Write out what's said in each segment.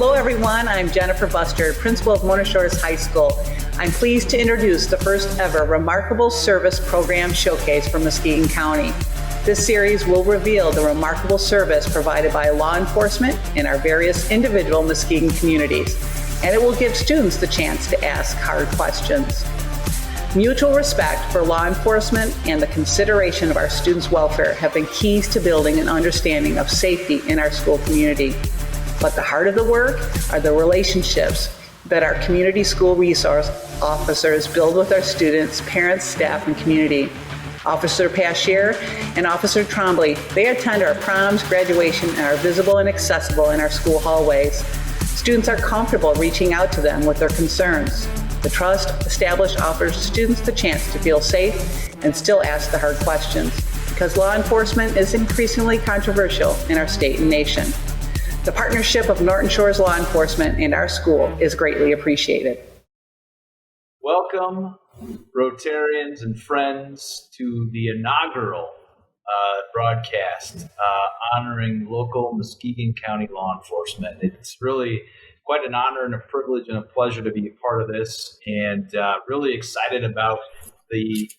Hello, everyone. I'm Jennifer Bustard, principal of Mona Shores High School. I'm pleased to introduce the first ever Remarkable Service Program Showcase for Muskegon County. This series will reveal the remarkable service provided by law enforcement in our various individual Muskegon communities, and it will give students the chance to ask hard questions. Mutual respect for law enforcement and the consideration of our students' welfare have been keys to building an understanding of safety in our school community. But the heart of the work are the relationships that our community school resource officers build with our students, parents, staff, and community. Officer Pashier and Officer Trombley, they attend our proms, graduation, and are visible and accessible in our school hallways. Students are comfortable reaching out to them with their concerns. The trust established offers students the chance to feel safe and still ask the hard questions, because law enforcement is increasingly controversial in our state and nation. The partnership of Norton Shores Law Enforcement and our school is greatly appreciated. Welcome, Rotarians and friends, to the inaugural broadcast honoring local Muskegon County law enforcement. It's really quite an honor and a privilege and a pleasure to be a part of this, and really excited about the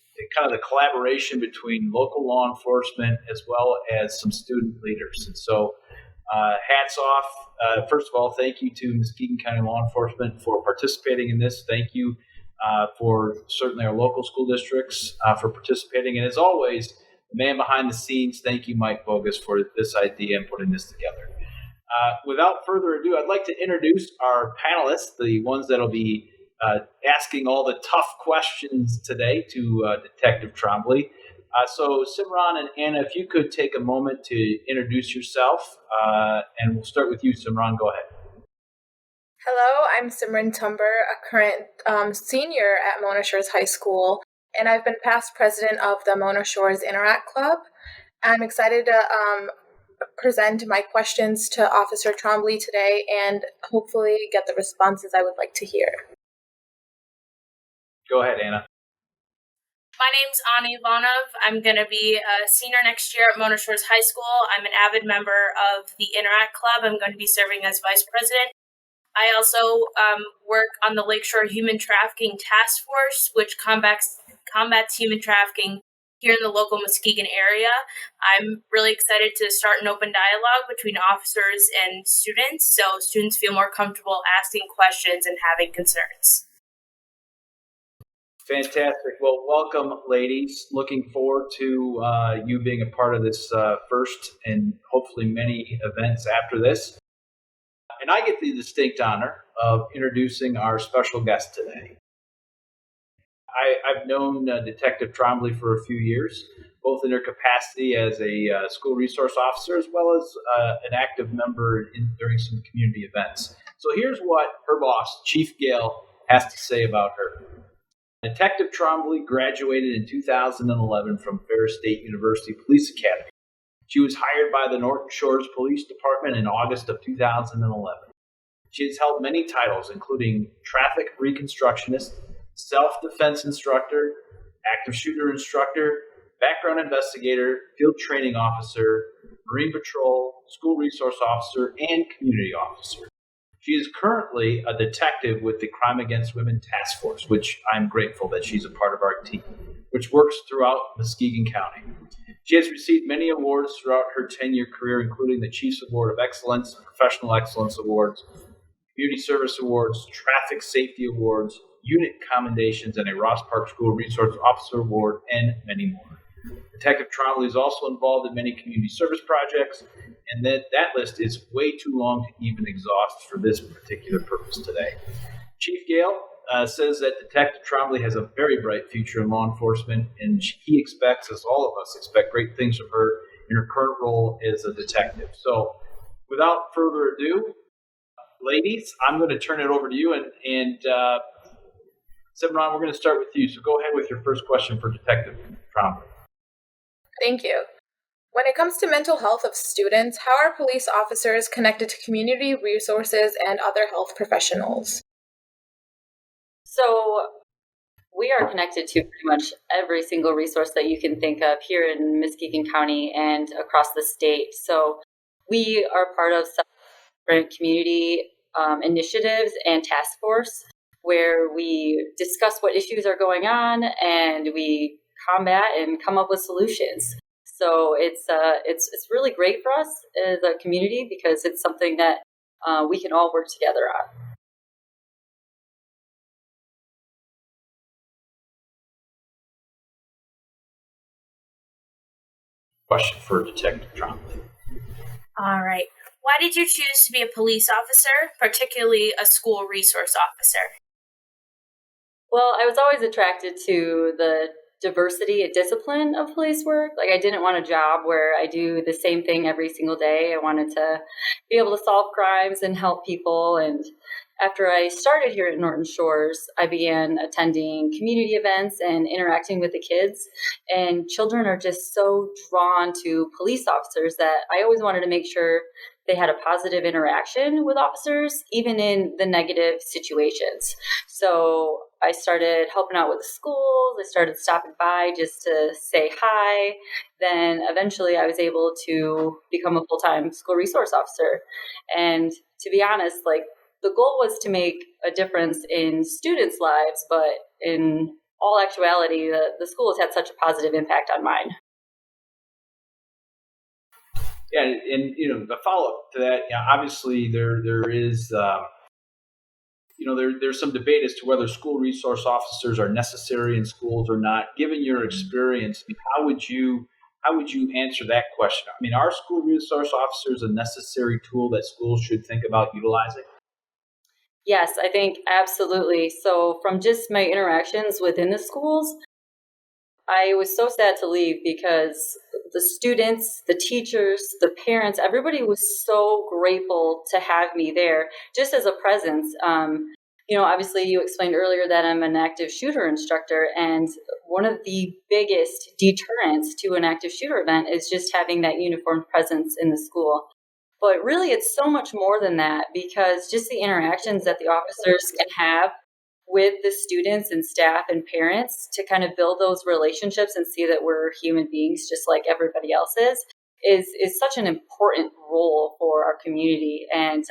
collaboration between local law enforcement as well as some student leaders. And so hats off. First of all, thank you to Muskegon County Law Enforcement for participating in this. Thank you for certainly our local school districts for participating. And as always, the man behind the scenes, thank you, Mike Bogus, for this idea and putting this together. Without further ado, I'd like to introduce our panelists, the ones that'll be asking all the tough questions today to Detective Trombley. So Simran and Anna, if you could take a moment to introduce yourself, and we'll start with you, Simran. Go ahead. Hello, I'm Simran Tumber, a current senior at Mona Shores High School, and I've been past president of the Mona Shores Interact Club. I'm excited to present my questions to Officer Trombley today and hopefully get the responses I would like to hear. Go ahead, Anna. My name's Anna Ivanov. I'm going to be a senior next year at Mona Shores High School. I'm an avid member of the Interact Club. I'm going to be serving as vice president. I also work on the Lakeshore Human Trafficking Task Force, which combats human trafficking here in the local Muskegon area. I'm really excited to start an open dialogue between officers and students, so students feel more comfortable asking questions and having concerns. Fantastic. Well, welcome, ladies. Looking forward to you being a part of this first and hopefully many events after this. And I get the distinct honor of introducing our special guest today. I've known Detective Trombley for a few years, both in her capacity as a school resource officer as well as an active member during some community events. So here's what her boss, Chief Gale, has to say about her. Detective Trombley graduated in 2011 from Ferris State University Police Academy. She was hired by the Norton Shores Police Department in August of 2011. She has held many titles, including traffic reconstructionist, self-defense instructor, active shooter instructor, background investigator, field training officer, Marine Patrol, school resource officer, and community officer. She is currently a detective with the Crime Against Women Task Force, which I'm grateful that she's a part of our team, which works throughout Muskegon County. She has received many awards throughout her 10-year career, including the Chiefs Award of Excellence, Professional Excellence Awards, Community Service Awards, Traffic Safety Awards, Unit Commendations, and a Ross Park School Resource Officer Award, and many more. Detective Trombley is also involved in many community service projects, and that list is way too long to even exhaust for this particular purpose today. Chief Gale says that Detective Trombley has a very bright future in law enforcement, and he expects, as all of us expect, great things from her in her current role as a detective. So without further ado, ladies, I'm going to turn it over to you, and Simran, we're going to start with you. So go ahead with your first question for Detective Trombley. Thank you. When it comes to mental health of students, how are police officers connected to community resources and other health professionals? So we are connected to pretty much every single resource that you can think of here in Muskegon County and across the state. So we are part of several different community initiatives and task force where we discuss what issues are going on and we combat and come up with solutions. So it's really great for us as a community because it's something that we can all work together on. Question for Detective Trombley. All right. Why did you choose to be a police officer, particularly a school resource officer? Well, I was always attracted to the diversity and discipline of police work. Like, I didn't want a job where I do the same thing every single day. I wanted to be able to solve crimes and help people. And after I started here at Norton Shores, I began attending community events and interacting with the kids. And children are just so drawn to police officers that I always wanted to make sure they had a positive interaction with officers, even in the negative situations. So I started helping out with the schools. I started stopping by just to say hi. Then eventually I was able to become a full-time school resource officer. And to be honest, like, the goal was to make a difference in students' lives, but in all actuality, the school has had such a positive impact on mine. Yeah, and the follow up to that, obviously there is there's some debate as to whether school resource officers are necessary in schools or not. Given your experience, how would you answer that question? I mean, are school resource officers a necessary tool that schools should think about utilizing? Yes, I think absolutely. So from just my interactions within the schools, I was so sad to leave because the students, the teachers, the parents, everybody was so grateful to have me there just as a presence. Obviously you explained earlier that I'm an active shooter instructor, and one of the biggest deterrents to an active shooter event is just having that uniformed presence in the school. But really, it's so much more than that, because just the interactions that the officers can have with the students and staff and parents to kind of build those relationships and see that we're human beings just like everybody else is such an important role for our community. And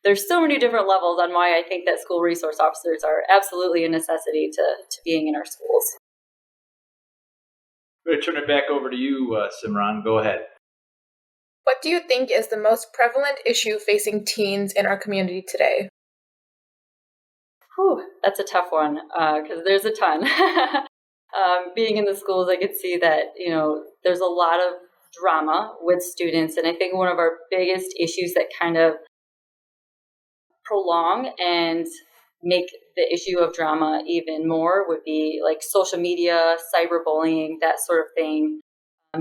there's so many different levels on why I think that school resource officers are absolutely a necessity to being in our schools. I'm going to turn it back over to you, Simran. Go ahead. What do you think is the most prevalent issue facing teens in our community today? Whew, that's a tough one because there's a ton. Being in the schools, I could see that, there's a lot of drama with students. And I think one of our biggest issues that kind of prolong and make the issue of drama even more would be like social media, cyberbullying, that sort of thing.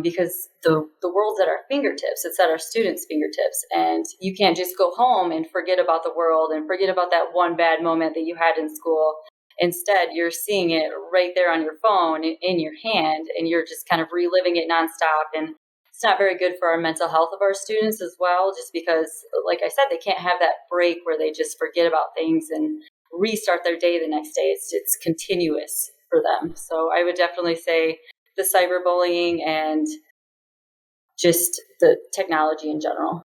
Because the world's at our fingertips. It's at our students' fingertips. And you can't just go home and forget about the world and forget about that one bad moment that you had in school. Instead, you're seeing it right there on your phone in your hand, and you're just kind of reliving it nonstop. And it's not very good for our mental health of our students as well, just because, like I said, they can't have that break where they just forget about things and restart their day the next day. It's continuous for them. So I would definitely say the cyberbullying and just the technology in general.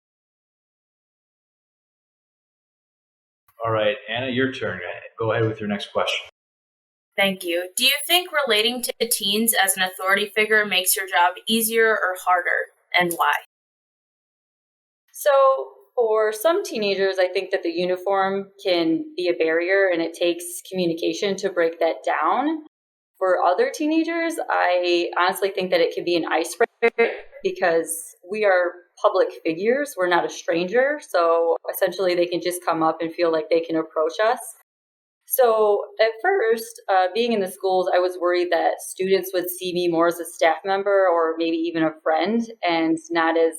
All right, Anna, your turn. Go ahead with your next question. Thank you. Do you think relating to teens as an authority figure makes your job easier or harder, and why? So for some teenagers, I think that the uniform can be a barrier, and it takes communication to break that down. For other teenagers, I honestly think that it can be an icebreaker because we are public figures. We're not a stranger. So essentially, they can just come up and feel like they can approach us. So at first, being in the schools, I was worried that students would see me more as a staff member or maybe even a friend and not as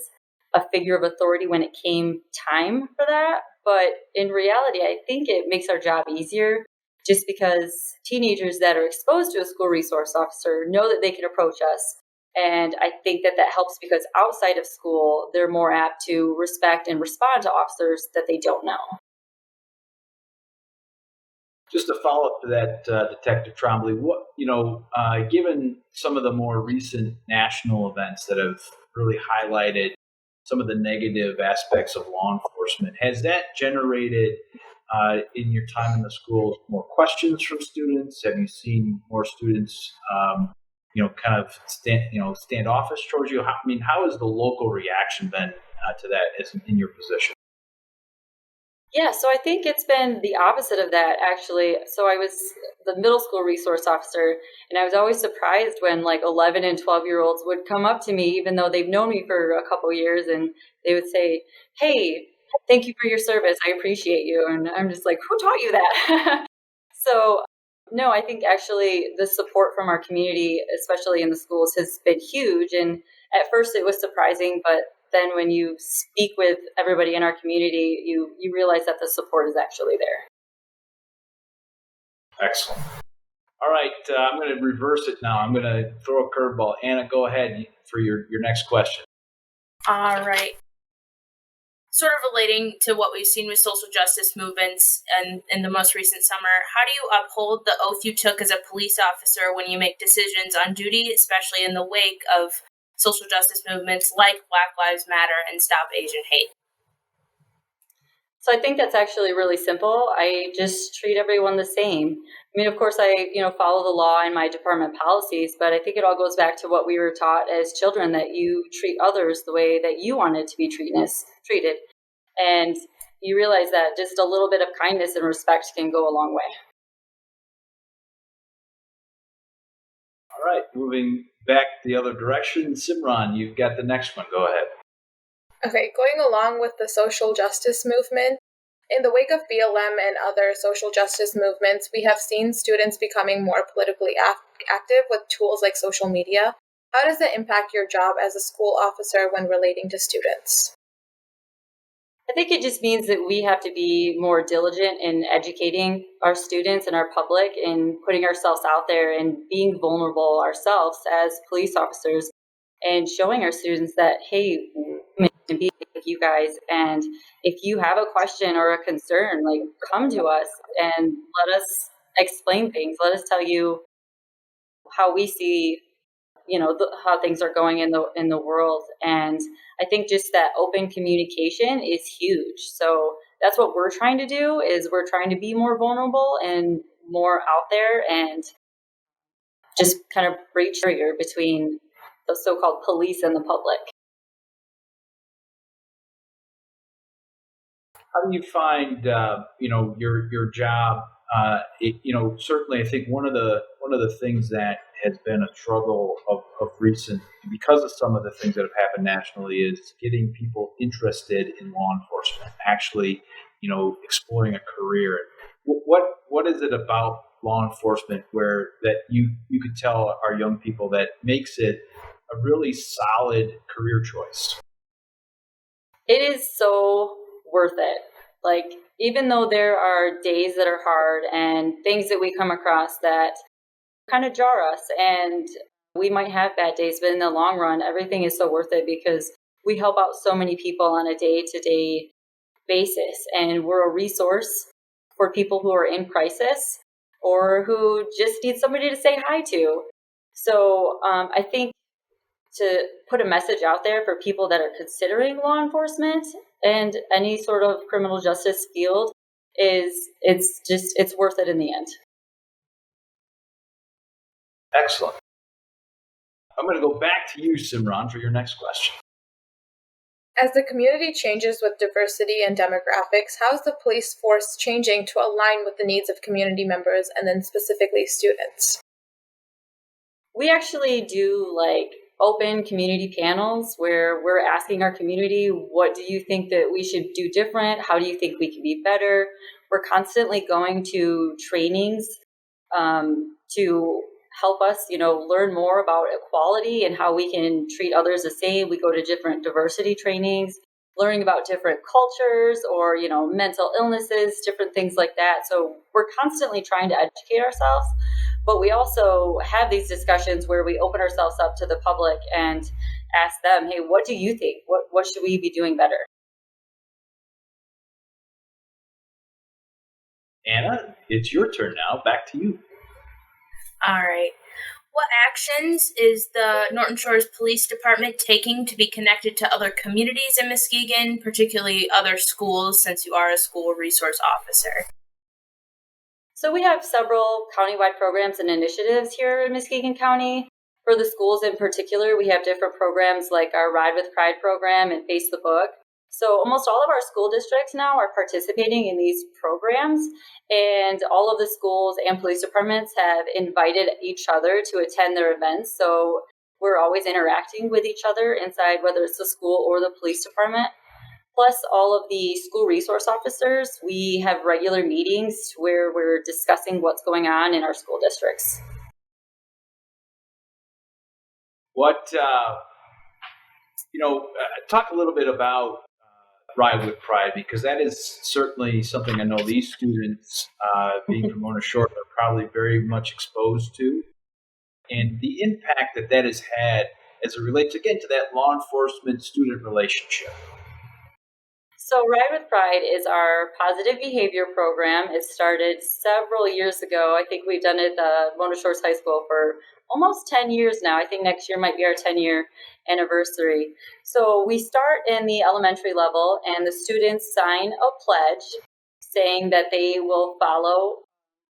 a figure of authority when it came time for that. But in reality, I think it makes our job easier just because teenagers that are exposed to a school resource officer know that they can approach us. And I think that helps because outside of school, they're more apt to respect and respond to officers that they don't know. Just to follow up to that, Detective Trombley, given some of the more recent national events that have really highlighted some of the negative aspects of law enforcement. Has that generated in your time in the schools more questions from students? Have you seen more students, kind of standoffish towards you? How has the local reaction been to that as in your position? Yeah, so I think it's been the opposite of that, actually. So I was the middle school resource officer, and I was always surprised when like 11 and 12-year-olds would come up to me, even though they've known me for a couple years, and they would say, "Hey, thank you for your service. I appreciate you." And I'm just like, who taught you that? So, no, I think actually the support from our community, especially in the schools, has been huge. And at first it was surprising, but then when you speak with everybody in our community, you realize that the support is actually there. Excellent. All right, I'm going to reverse it now. I'm going to throw a curveball. Anna, go ahead for your next question. All right. Sort of relating to what we've seen with social justice movements and in the most recent summer, how do you uphold the oath you took as a police officer when you make decisions on duty, especially in the wake of social justice movements like Black Lives Matter and Stop Asian Hate? So I think that's actually really simple. I just treat everyone the same. I mean, of course, I follow the law and my department policies, but I think it all goes back to what we were taught as children, that you treat others the way that you wanted to be treated. And you realize that just a little bit of kindness and respect can go a long way. All right, moving back the other direction. Simran, you've got the next one. Go ahead. Okay, going along with the social justice movement, in the wake of BLM and other social justice movements, we have seen students becoming more politically active with tools like social media. How does that impact your job as a school officer when relating to students? I think it just means that we have to be more diligent in educating our students and our public and putting ourselves out there and being vulnerable ourselves as police officers and showing our students that, hey, we can be with you guys. And if you have a question or a concern, like, come to us and let us explain things. Let us tell you how we see, how things are going in the world. And I think just that open communication is huge. So that's what we're trying to do, is we're trying to be more vulnerable and more out there and just kind of breach barrier between the so-called police and the public. How do you find your job? Certainly, I think one of the things that has been a struggle of recent, because of some of the things that have happened nationally, is getting people interested in law enforcement, actually, exploring a career. What is it about law enforcement where that you could tell our young people that makes it a really solid career choice? It is so worth it. Like, even though there are days that are hard and things that we come across that kind of jar us, and we might have bad days, but in the long run, everything is so worth it because we help out so many people on a day-to-day basis, and we're a resource for people who are in crisis or who just need somebody to say hi to. So I think to put a message out there for people that are considering law enforcement and any sort of criminal justice field is it's worth it in the end. Excellent. I'm going to go back to you, Simran, for your next question. As the community changes with diversity and demographics, how is the police force changing to align with the needs of community members and then specifically students? We actually do open community panels where we're asking our community, what do you think that we should do different? How do you think we can be better? We're constantly going to trainings to help us, learn more about equality and how we can treat others the same. We go to different diversity trainings, learning about different cultures or, mental illnesses, different things like that. So we're constantly trying to educate ourselves, but we also have these discussions where we open ourselves up to the public and ask them, hey, what do you think? What should we be doing better? Anna, it's your turn now. Back to you. All right. What actions is the Norton Shores Police Department taking to be connected to other communities in Muskegon, particularly other schools, since you are a school resource officer? So we have several countywide programs and initiatives here in Muskegon County. For the schools in particular, we have different programs like our Ride with Pride program and Face the Book. So almost all of our school districts now are participating in these programs, and all of the schools and police departments have invited each other to attend their events. So we're always interacting with each other inside, whether it's the school or the police department. Plus, all of the school resource officers, we have regular meetings where we're discussing what's going on in our school districts. What, talk a little bit about Ride with Pride, because that is certainly something I know these students, being from Mona Shores, are probably very much exposed to. And the impact that has had as it relates, again, to that law enforcement student relationship. So Ride with Pride is our positive behavior program. It started several years ago. I think we've done it at Mona Shores High School for almost 10 years now. I think next year might be our 10-year anniversary. So we start in the elementary level, and the students sign a pledge saying that they will follow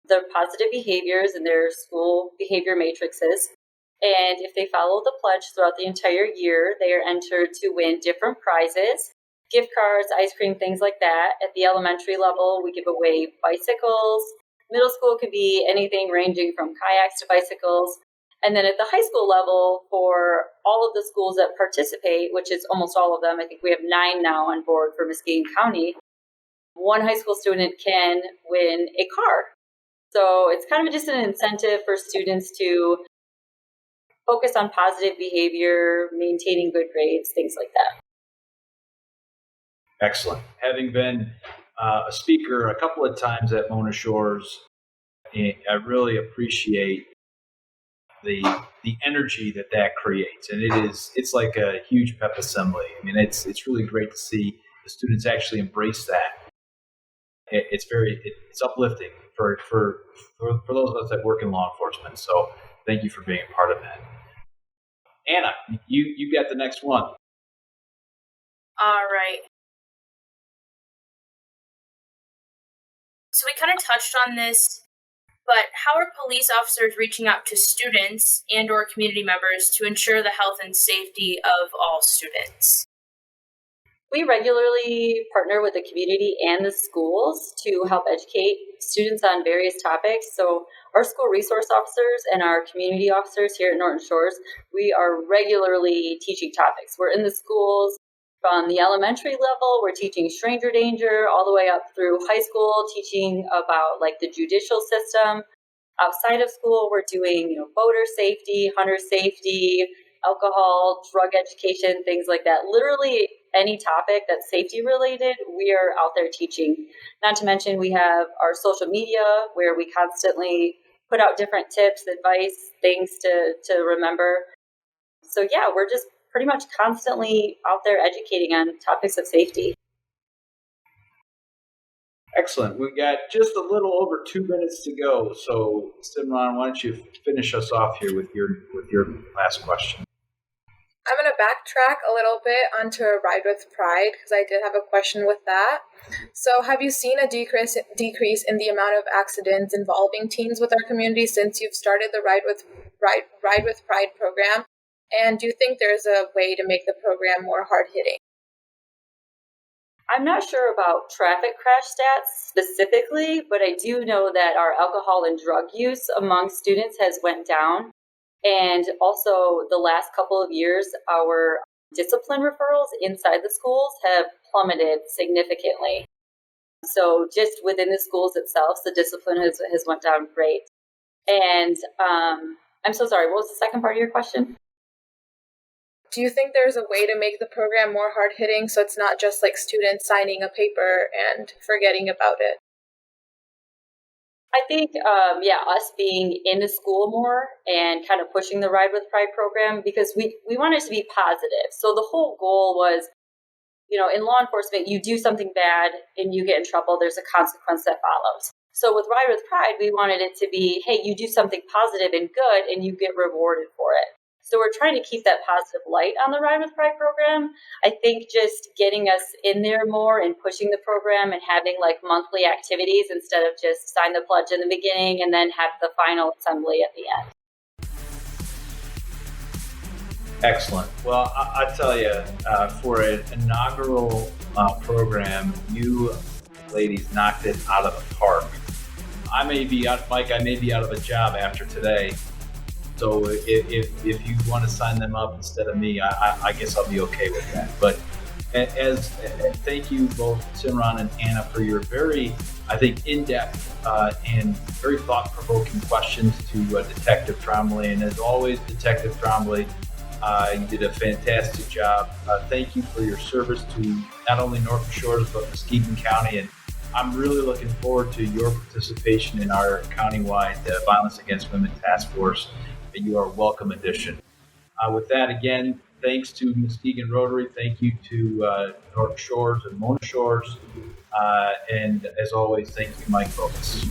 the positive behaviors in their school behavior matrices. And if they follow the pledge throughout the entire year, they are entered to win different prizes, gift cards, ice cream, things like that. At the elementary level, we give away bicycles. Middle school could be anything ranging from kayaks to bicycles. And then at the high school level, for all of the schools that participate, which is almost all of them, I think we have 9 now on board for Muskegon County, one high school student can win a car. So it's kind of just an incentive for students to focus on positive behavior, maintaining good grades, things like that. Excellent. Having been a speaker a couple of times at Mona Shores, I really appreciate the energy that creates, and it's like a huge pep assembly. I mean, it's really great to see the students actually embrace that. It's uplifting for those of us that work in law enforcement. So thank you for being a part of that. Anna, you got the next one. All right. So we kind of touched on this, but how are police officers reaching out to students and or community members to ensure the health and safety of all students? We regularly partner with the community and the schools to help educate students on various topics. So our school resource officers and our community officers here at Norton Shores, we are regularly teaching topics. We're in the schools from the elementary level, we're teaching stranger danger, all the way up through high school, teaching about like the judicial system. Outside of school, we're doing boater safety, hunter safety, alcohol, drug education, things like that. Literally any topic that's safety related, we are out there teaching. Not to mention we have our social media where we constantly put out different tips, advice, things to remember. So yeah, we're just pretty much constantly out there educating on topics of safety. Excellent. We've got just a little over 2 minutes to go. So Simran, why don't you finish us off here with your last question? I'm going to backtrack a little bit onto Ride with Pride because I did have a question with that. So have you seen a decrease in the amount of accidents involving teens with our community since you've started the Ride with Pride program? And do you think there's a way to make the program more hard-hitting? I'm not sure about traffic crash stats specifically, but I do know that our alcohol and drug use among students has went down. And also the last couple of years, our discipline referrals inside the schools have plummeted significantly. So just within the schools itself, the discipline has went down great. And I'm so sorry, what was the second part of your question? Do you think there's a way to make the program more hard-hitting so it's not just like students signing a paper and forgetting about it? I think, us being in the school more and kind of pushing the Ride with Pride program because we want it to be positive. So the whole goal was, in law enforcement, you do something bad and you get in trouble, there's a consequence that follows. So with Ride with Pride, we wanted it to be, hey, you do something positive and good and you get rewarded for it. So we're trying to keep that positive light on the Ride with Pride program. I think just getting us in there more and pushing the program and having like monthly activities instead of just sign the pledge in the beginning and then have the final assembly at the end. Excellent. Well, I tell you, for an inaugural program, you ladies knocked it out of the park. I may be out of a job after today. So if you want to sign them up instead of me, I guess I'll be okay with that. But thank you both, Simran and Anna, for your very, I think, in-depth and very thought-provoking questions to Detective Trombley. And as always, Detective Trombley, you did a fantastic job. Thank you for your service to not only North Shores, but Muskegon County. And I'm really looking forward to your participation in our countywide Violence Against Women Task Force. You are a welcome addition. With that, again, thanks to Muskegon Rotary. Thank you to North Shores and Mona Shores. And as always, thank you, Mike Focus.